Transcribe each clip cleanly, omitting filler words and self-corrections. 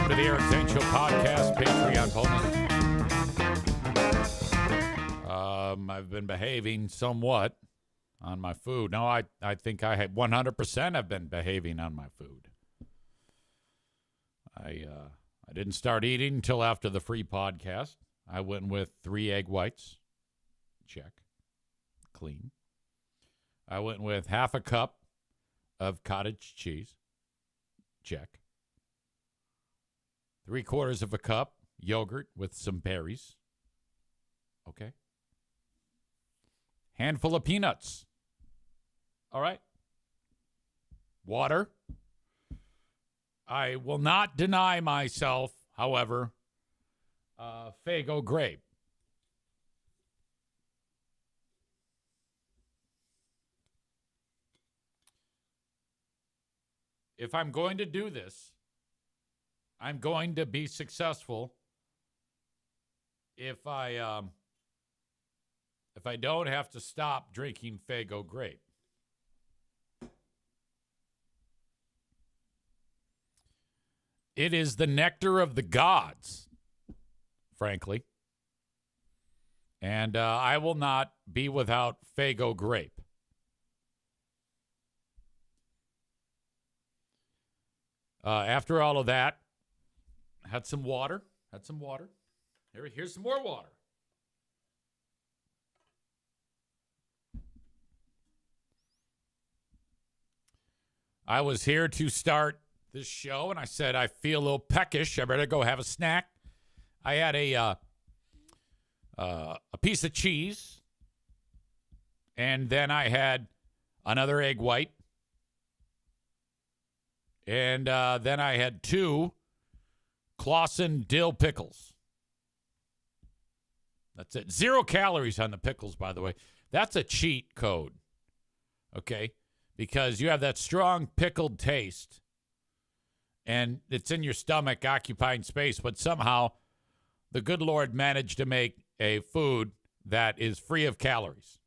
Welcome to the Eric Zane Show podcast, Patreon bonus. I've been behaving somewhat on my food. No, I think I had 100% have been behaving on my food. I didn't start eating until after the free podcast. I went with 3 egg whites. Check. Clean. I went with half a cup of cottage cheese. Check. 3/4 of a cup yogurt with some berries. Okay. Handful of peanuts. All right. Water. I will not deny myself, however, Faygo grape. If I'm going to do this, I'm going to be successful if I don't have to stop drinking Faygo grape. It is the nectar of the gods, frankly. And I will not be without Faygo grape. After all of that, had some water. Here's some more water. I was here to start this show, and I said, I feel a little peckish. I better go have a snack. I had a piece of cheese, and then I had another egg white, and then I had 2 Clausen dill pickles. That's it. 0 calories on the pickles, by the way. That's a cheat code, okay? Because you have that strong pickled taste, and it's in your stomach occupying space, but somehow the good Lord managed to make a food that is free of calories.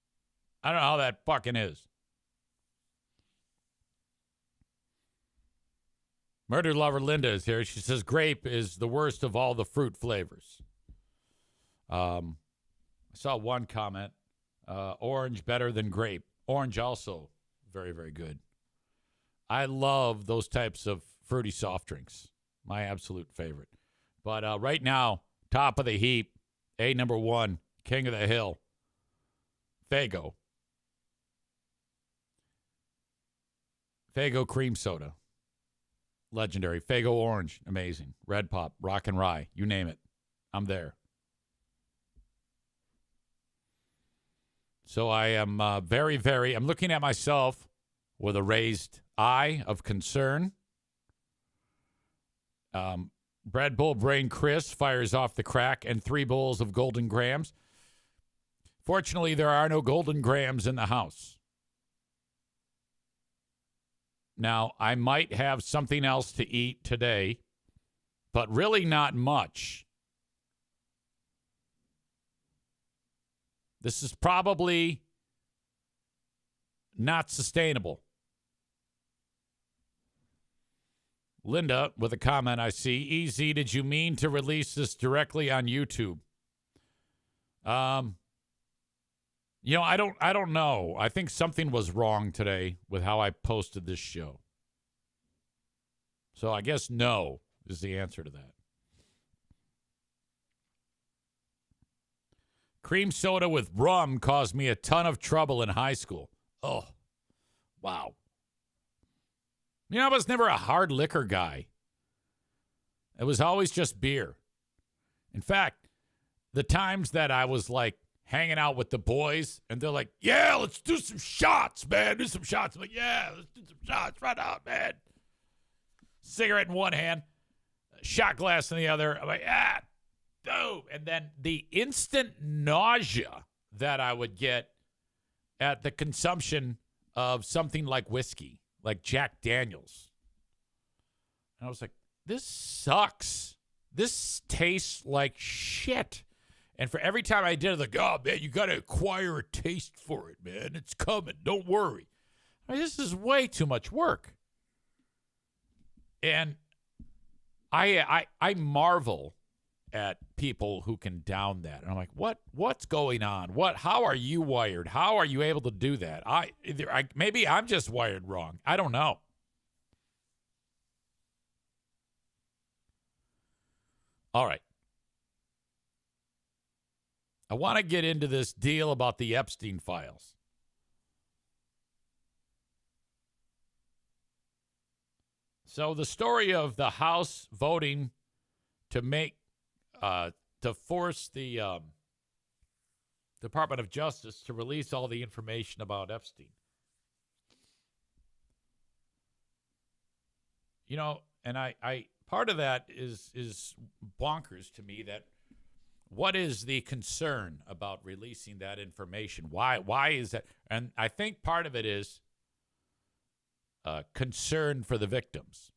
I don't know how that fucking is. Murder Lover Linda is here. She says grape is the worst of all the fruit flavors. I saw one comment. Orange better than grape. Orange also very, very good. I love those types of fruity soft drinks. My absolute favorite. But right now, top of the heap, number 1, king of the hill, Faygo. Faygo cream soda. Legendary. Faygo orange. Amazing. Red Pop. Rock and Rye. You name it. I'm there. So I am very, very... I'm looking at myself with a raised eye of concern. Bread Bull Brain Chris fires off the crack and 3 bowls of Golden Grams. Fortunately, there are no Golden Grams in the house. Now, I might have something else to eat today, but really not much. This is probably not sustainable. Linda, with a comment I see, EZ, did you mean to release this directly on YouTube? I don't know. I think something was wrong today with how I posted this show. So I guess no is the answer to that. Cream soda with rum caused me a ton of trouble in high school. Oh, wow. I was never a hard liquor guy. It was always just beer. In fact, the times that I was like hanging out with the boys and they're like, yeah, let's do some shots, man. Do some shots. I'm like, yeah, let's do some shots right out, man. Cigarette in one hand, shot glass in the other. I'm like, dope. And then the instant nausea that I would get at the consumption of something like whiskey, like Jack Daniels. And I was like, this sucks. This tastes like shit. And for every time I did it, like, oh, man, you got to acquire a taste for it, man. It's coming. Don't worry. I mean, this is way too much work. And I marvel at people who can down that. And I'm like, what's going on? How are you wired? How are you able to do that? Maybe I'm just wired wrong. I don't know. All right. I want to get into this deal about the Epstein files. So the story of the House voting to force the Department of Justice to release all the information about Epstein. You know, and I part of that is bonkers to me. That what is the concern about releasing that information? Why is that? And I think part of it is concern for the victims,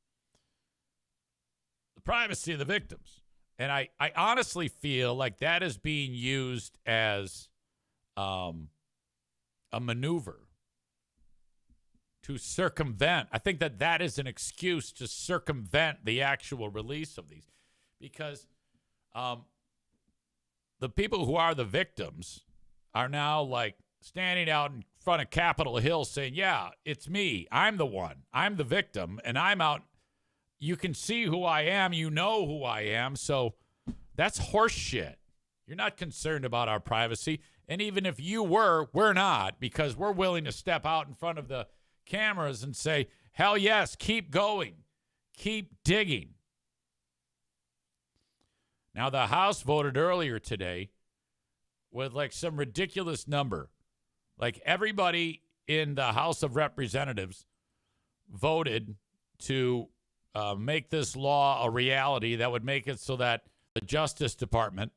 the privacy of the victims. And I honestly feel like that is being used as a maneuver to circumvent. I think that is an excuse to circumvent the actual release of these, because the people who are the victims are now like standing out in front of Capitol Hill saying, yeah, it's me. I'm the one. I'm the victim, and I'm out. You can see who I am. You know who I am. So that's horse shit. You're not concerned about our privacy. And even if you were, we're not, because we're willing to step out in front of the cameras and say, hell yes, keep going. Keep digging. Now, the House voted earlier today with like some ridiculous number. Like everybody in the House of Representatives voted to make this law a reality that would make it so that the Justice Department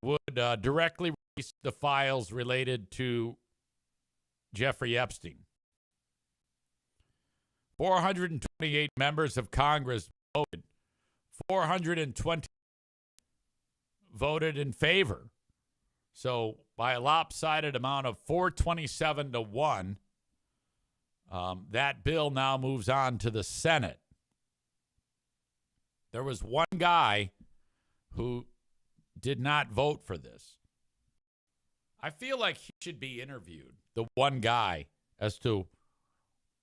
would directly release the files related to Jeffrey Epstein. 428 members of Congress voted. 420 voted in favor. So by a lopsided amount of 427 to 1, that bill now moves on to the Senate. There was one guy who did not vote for this. I feel like he should be interviewed, the one guy, as to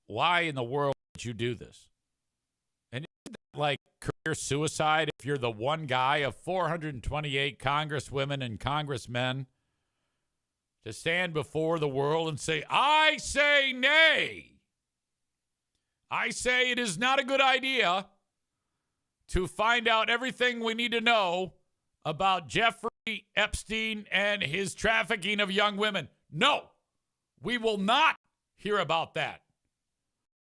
why in the world did you do this? And isn't that like career suicide if you're the one guy of 428 congresswomen and congressmen to stand before the world and say, I say nay. I say it is not a good idea to find out everything we need to know about Jeffrey Epstein and his trafficking of young women. No, we will not hear about that.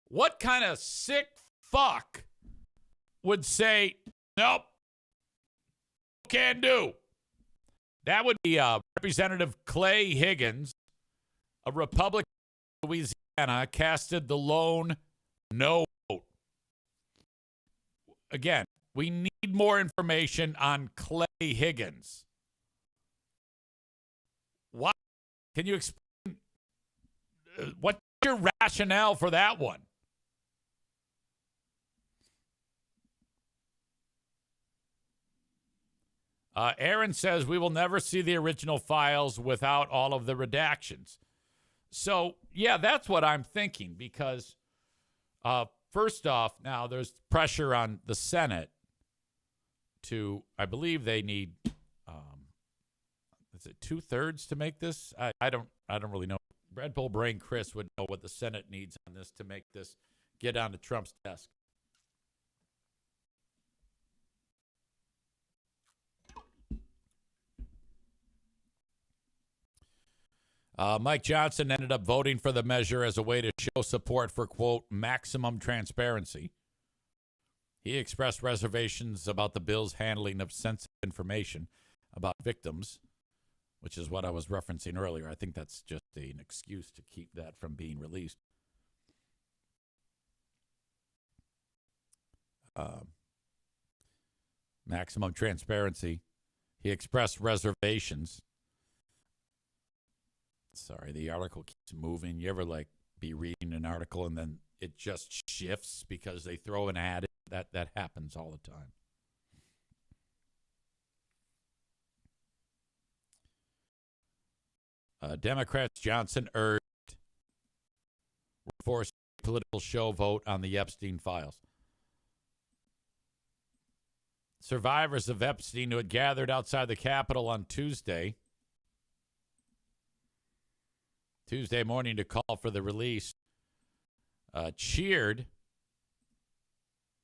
What kind of sick fuck would say, nope, can do? That would be Representative Clay Higgins, a Republican of Louisiana, casted the lone no vote. Again, we need more information on Clay Higgins. Why? Can you explain what's your rationale for that one? Aaron says we will never see the original files without all of the redactions. So, yeah, that's what I'm thinking, because first off, now there's pressure on the Senate to, I believe they need, is it 2/3 to make this? I don't really know. Red Bull Brain Chris would know what the Senate needs on this to make this get onto Trump's desk. Mike Johnson ended up voting for the measure as a way to show support for, quote, maximum transparency. He expressed reservations about the bill's handling of sensitive information about victims, which is what I was referencing earlier. I think that's just an excuse to keep that from being released. Maximum transparency. He expressed reservations. Sorry, the article keeps moving. You ever like be reading an article and then it just shifts because they throw an ad in That happens all the time. Democrats Johnson urged forced political show vote on the Epstein files. Survivors of Epstein who had gathered outside the Capitol on Tuesday morning to call for the release cheered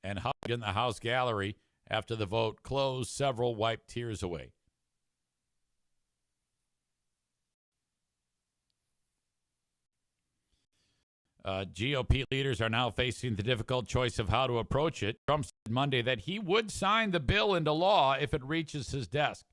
and hugged in the House gallery after the vote closed. Several wiped tears away. GOP leaders are now facing the difficult choice of how to approach it. Trump said Monday that he would sign the bill into law if it reaches his desk.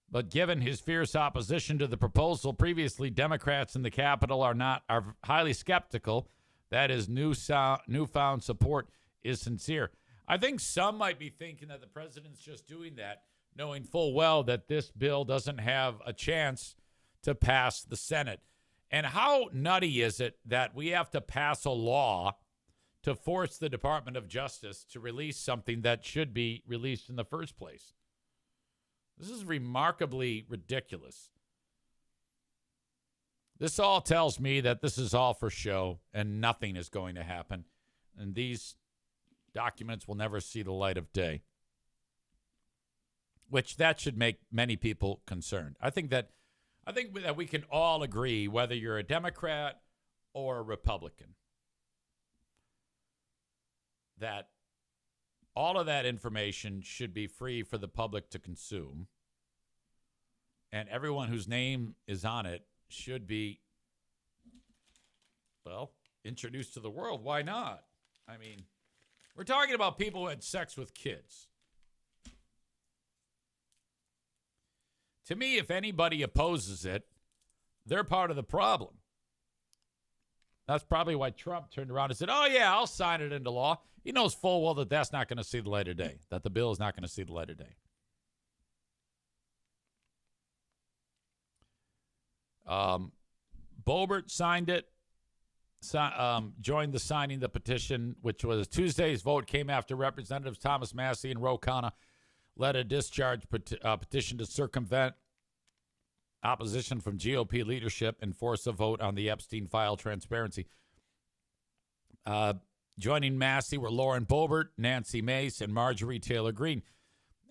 But given his fierce opposition to the proposal previously, Democrats in the Capitol are highly skeptical that his newfound support is sincere. I think some might be thinking that the president's just doing that, knowing full well that this bill doesn't have a chance to pass the Senate. And how nutty is it that we have to pass a law to force the Department of Justice to release something that should be released in the first place? This is remarkably ridiculous. This all tells me that this is all for show and nothing is going to happen. And these documents will never see the light of day, which that should make many people concerned. I think that we can all agree, whether you're a Democrat or a Republican, that all of that information should be free for the public to consume, and everyone whose name is on it should be, well, introduced to the world. Why not? I mean, we're talking about people who had sex with kids. To me, if anybody opposes it, they're part of the problem. That's probably why Trump turned around and said, oh, yeah, I'll sign it into law. He knows full well that that's not going to see the light of day, that the bill is not going to see the light of day. Boebert signed it, joined the signing the petition, which was Tuesday's vote came after Representatives Thomas Massie and Ro Khanna led a discharge petition to circumvent opposition from GOP leadership and force a vote on the Epstein file transparency. Joining Massie were Lauren Boebert, Nancy Mace, and Marjorie Taylor Greene.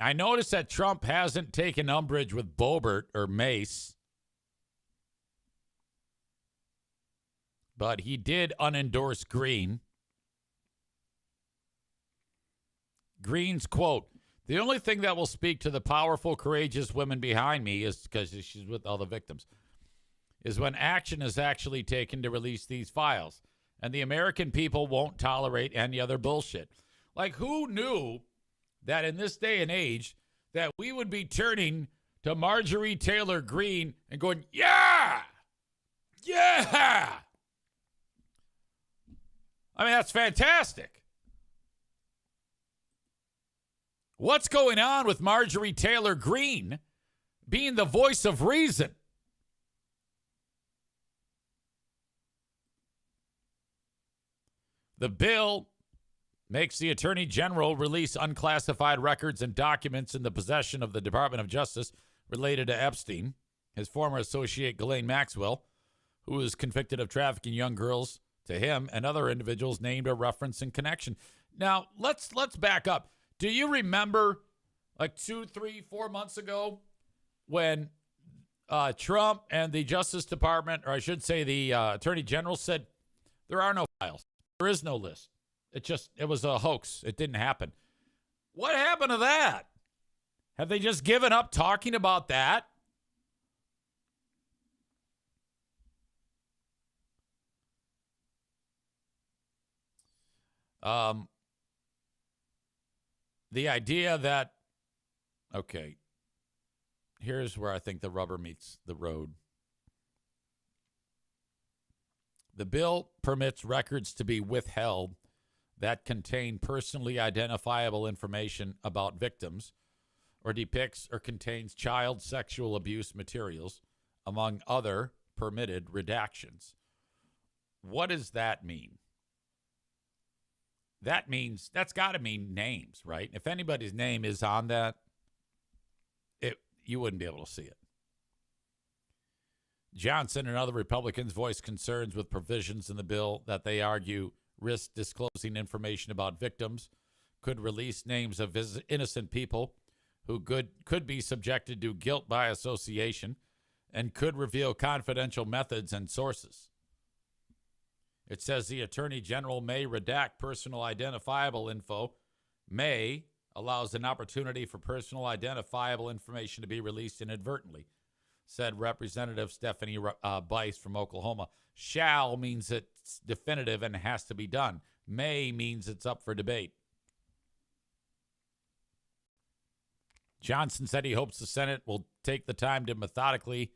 I noticed that Trump hasn't taken umbrage with Boebert or Mace, but he did unendorse Greene. Greene's quote, the only thing that will speak to the powerful, courageous women behind me is because she's with all the victims, is when action is actually taken to release these files. And the American people won't tolerate any other bullshit. Like, who knew that in this day and age that we would be turning to Marjorie Taylor Greene and going, yeah! Yeah! I mean, that's fantastic. What's going on with Marjorie Taylor Greene being the voice of reason? The bill makes the Attorney General release unclassified records and documents in the possession of the Department of Justice related to Epstein, his former associate Ghislaine Maxwell, who was convicted of trafficking young girls to him and other individuals named or referenced in connection. Now, let's back up. Do you remember like 2, 3, 4 months ago when Trump and the Justice Department, or I should say the Attorney General, said there are no files. There is no list. It was a hoax. It didn't happen. What happened to that? Have they just given up talking about that? The idea that, okay, here's where I think the rubber meets the road. The bill permits records to be withheld that contain personally identifiable information about victims or depicts or contains child sexual abuse materials, among other permitted redactions. What does that mean? that's got to mean names, right? If anybody's name is on that, you wouldn't be able to see it. Johnson and other Republicans voiced concerns with provisions in the bill that they argue risk disclosing information about victims, could release names of innocent people who could be subjected to guilt by association, and could reveal confidential methods and sources. It says the Attorney General may redact personal identifiable info, may allows an opportunity for personal identifiable information to be released inadvertently, said Representative Stephanie Bice from Oklahoma. Shall means it's definitive and has to be done. May means it's up for debate. Johnson said he hopes the Senate will take the time methodically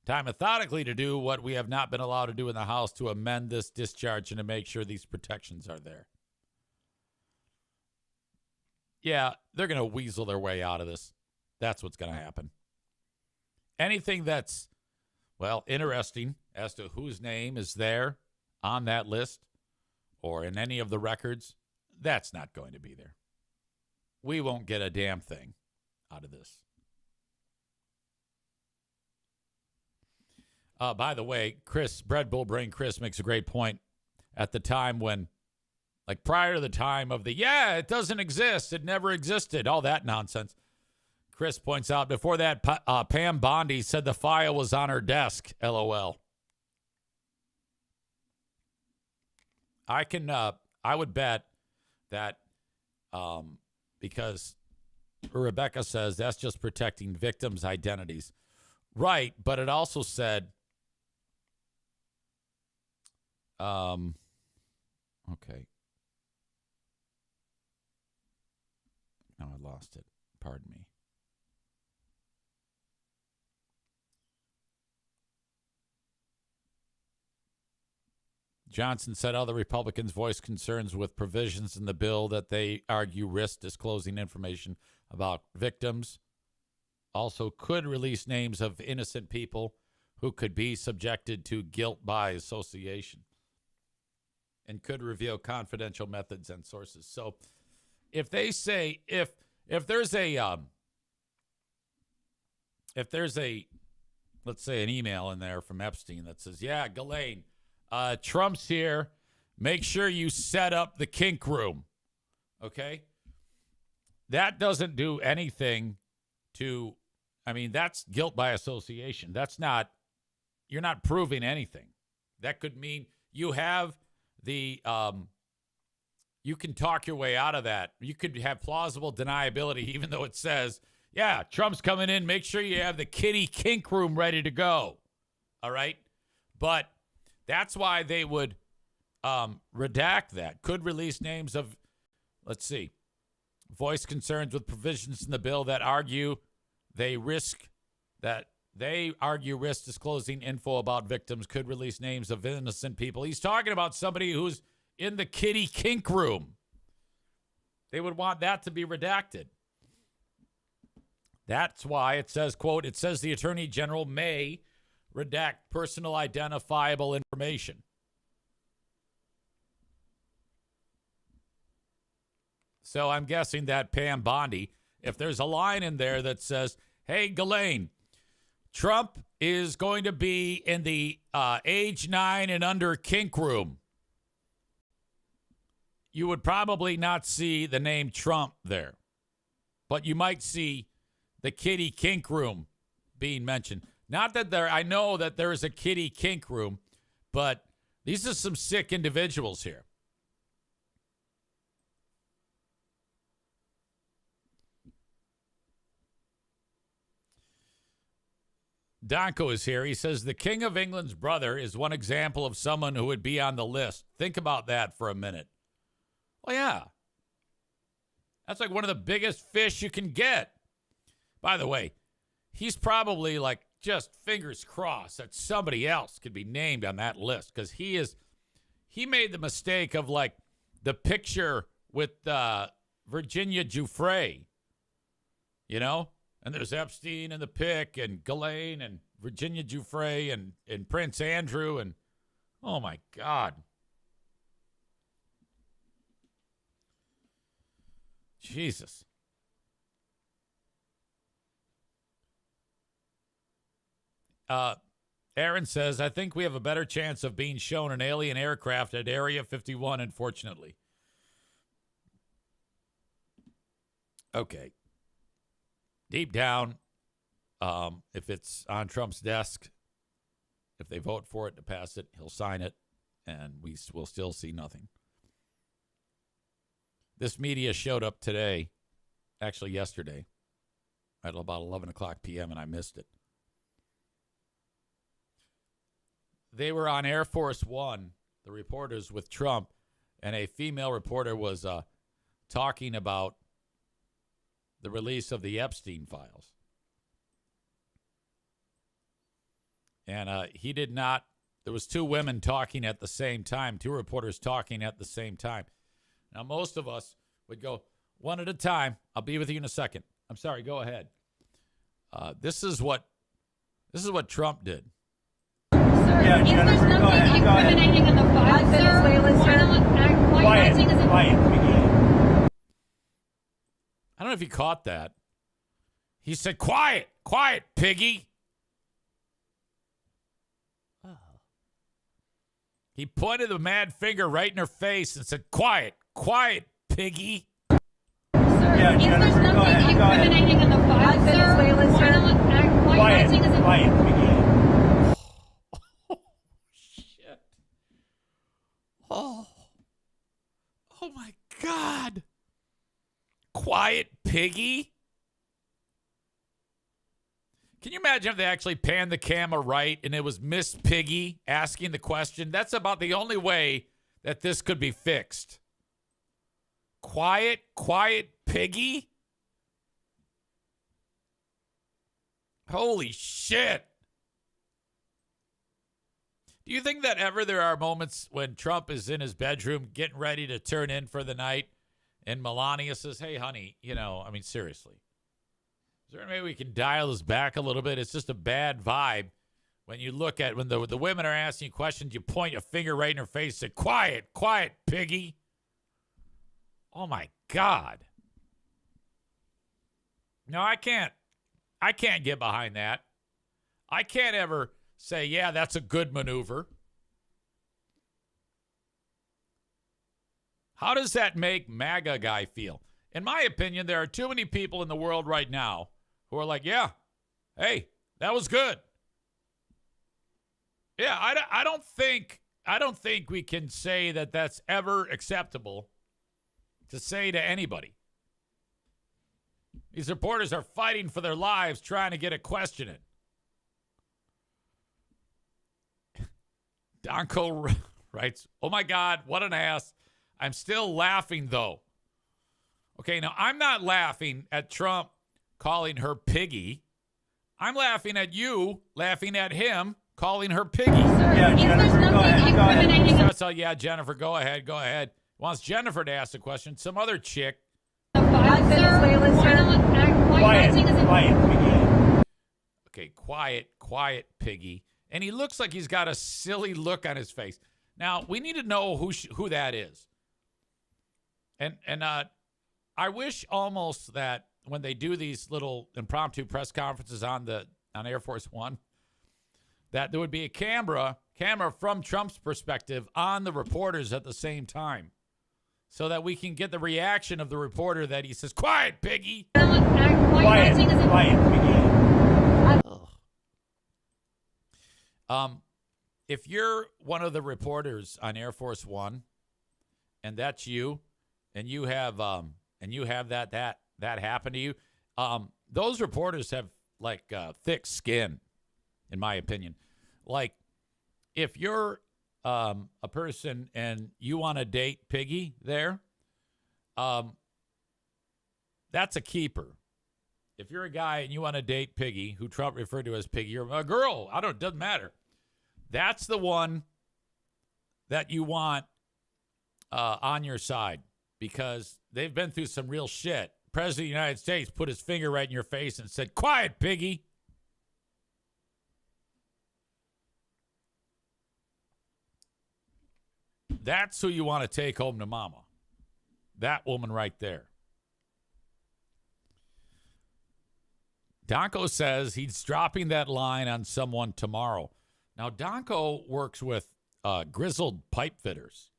to do what we have not been allowed to do in the House, to amend this discharge and to make sure these protections are there. Yeah, they're going to weasel their way out of this. That's what's going to happen. Anything that's, interesting as to whose name is there on that list or in any of the records, that's not going to be there. We won't get a damn thing out of this. By the way, Bread Bull Brain Chris makes a great point. At the time when, prior to the time of it doesn't exist, it never existed, all that nonsense. Chris points out, before that, Pam Bondi said the file was on her desk, LOL. I would bet that because Rebecca says that's just protecting victims' identities. Right, but it also said, okay. Now I lost it. Pardon me. Johnson said other Republicans voiced concerns with provisions in the bill that they argue risk disclosing information about victims. Also could release names of innocent people who could be subjected to guilt by association, and could reveal confidential methods and sources. So if they say, if there's a, let's say an email in there from Epstein that says, yeah, Ghislaine, Trump's here, make sure you set up the kink room. Okay. That doesn't do anything to, that's guilt by association. You're not proving anything. That could mean you have you can talk your way out of that. You could have plausible deniability, even though it says, yeah, Trump's coming in. Make sure you have the kitty kink room ready to go. All right. But that's why they would redact that. Could release names of, let's see, voice concerns with provisions in the bill that argue risk disclosing info about victims, could release names of innocent people. He's talking about somebody who's in the kitty kink room. They would want that to be redacted. That's why it says, quote, it says the Attorney General may redact personal identifiable information. So I'm guessing that Pam Bondi, if there's a line in there that says, hey, Ghislaine, Trump is going to be in the age 9 and under kink room, you would probably not see the name Trump there. But you might see the kitty kink room being mentioned. Not that I know that there is a kitty kink room, but these are some sick individuals here. Donko is here. He says the King of England's brother is one example of someone who would be on the list. Think about that for a minute. Well, yeah. That's like one of the biggest fish you can get. By the way, he's probably just fingers crossed that somebody else could be named on that list, because he made the mistake of the picture with Virginia Giuffre, and there's Epstein and the pic and Ghislaine and Virginia Giuffre and Prince Andrew, and oh my God. Jesus. Aaron says, I think we have a better chance of being shown an alien aircraft at Area 51, unfortunately. Okay. Deep down, if it's on Trump's desk, if they vote for it to pass it, he'll sign it, and we will still see nothing. This media showed up today, actually yesterday, at about 11 o'clock p.m., and I missed it. They were on Air Force One, the reporters with Trump, and a female reporter was talking about the release of the Epstein files. And he did not, there was two women talking at the same time, two reporters talking at the same time. Now, most of us would go one at a time. I'll be with you in a second. I'm sorry, go ahead. This is what Trump did. Yeah, if there's nothing incriminating in the file, sir, why not acting as a... I don't know if you caught that. He said, quiet, piggy. Oh. He pointed the mad finger right in her face and said, quiet, piggy. Sir, yeah, if there's nothing incriminating in the file, sir, why not acting as a... Quiet, piggy. Shit. Oh my God. Quiet piggy? Can you imagine if they actually panned the camera right and it was Miss Piggy asking the question? That's about the only way that this could be fixed. Quiet piggy? Holy shit. Do you think that ever there are moments when Trump is in his bedroom getting ready to turn in for the night and Melania says, hey, honey, seriously, is there any way we can dial this back a little bit? It's just a bad vibe when you look at when the women are asking you questions, you point your finger right in her face and say, quiet, piggy. Oh, my God. No, I can't get behind that. I can't ever say, yeah, that's a good maneuver. How does that make MAGA guy feel? In my opinion, there are too many people in the world right now who are like, yeah, hey, that was good. Yeah, I don't think we can say that that's ever acceptable to say to anybody. These reporters are fighting for their lives trying to get a question in. Donko writes, oh my God, what an ass. I'm still laughing, though. Okay, now I'm not laughing at Trump calling her piggy. I'm laughing at you laughing at him calling her piggy. Yeah, Jennifer, go ahead. Starts out, yeah, Jennifer, go ahead. Wants Jennifer to ask a question. Some other chick. Quiet, piggy. Okay, quiet, piggy. And he looks like he's got a silly look on his face. Now, we need to know who that is. And I wish almost that when they do these little impromptu press conferences on Air Force One, that there would be a camera from Trump's perspective on the reporters at the same time, so that we can get the reaction of the reporter that he says, quiet, piggy. Quiet, piggy. If you're one of the reporters on Air Force One, and that's you, and you have that happen to you, those reporters have thick skin, in my opinion. Like, if you're a person and you want to date Piggy there, that's a keeper. If you're a guy and you want to date Piggy, who Trump referred to as Piggy, or a girl, it doesn't matter. That's the one that you want on your side, because they've been through some real shit. President of the United States put his finger right in your face and said, quiet, Piggy. That's who you want to take home to mama. That woman right there. Donko says he's dropping that line on someone tomorrow. Now, Donko works with grizzled pipe fitters.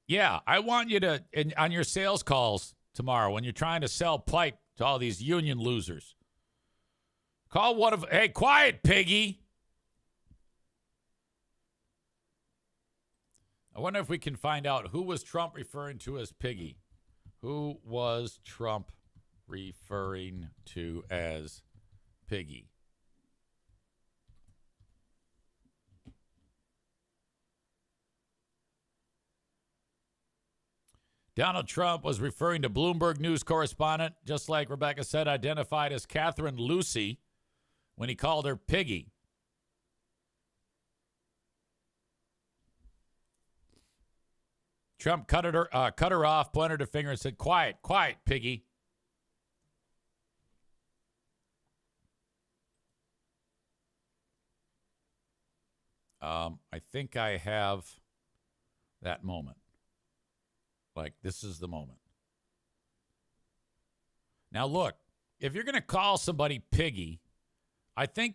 Yeah, I want you to, on your sales calls tomorrow, when you're trying to sell pipe to all these union losers, call one of, hey, quiet, piggy. I wonder if we can find out who was Trump referring to as piggy. Who was Trump referring to as piggy? Donald Trump was referring to Bloomberg News correspondent, just like Rebecca said, identified as Catherine Lucy when he called her piggy. Trump cut her off, pointed her finger, and said, quiet, quiet, piggy. I think I have that moment. Like, this is the moment. Now, look, if you're going to call somebody piggy, I don't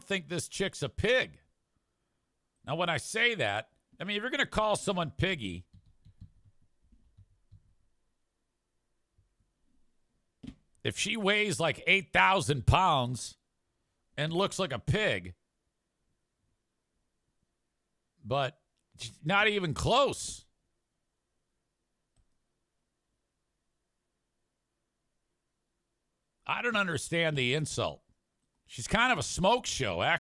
think this chick's a pig. Now, when I say that, I mean, if you're going to call someone piggy, if she weighs like 8,000 pounds and looks like a pig, but not even close. I don't understand the insult. She's kind of a smoke show, actually.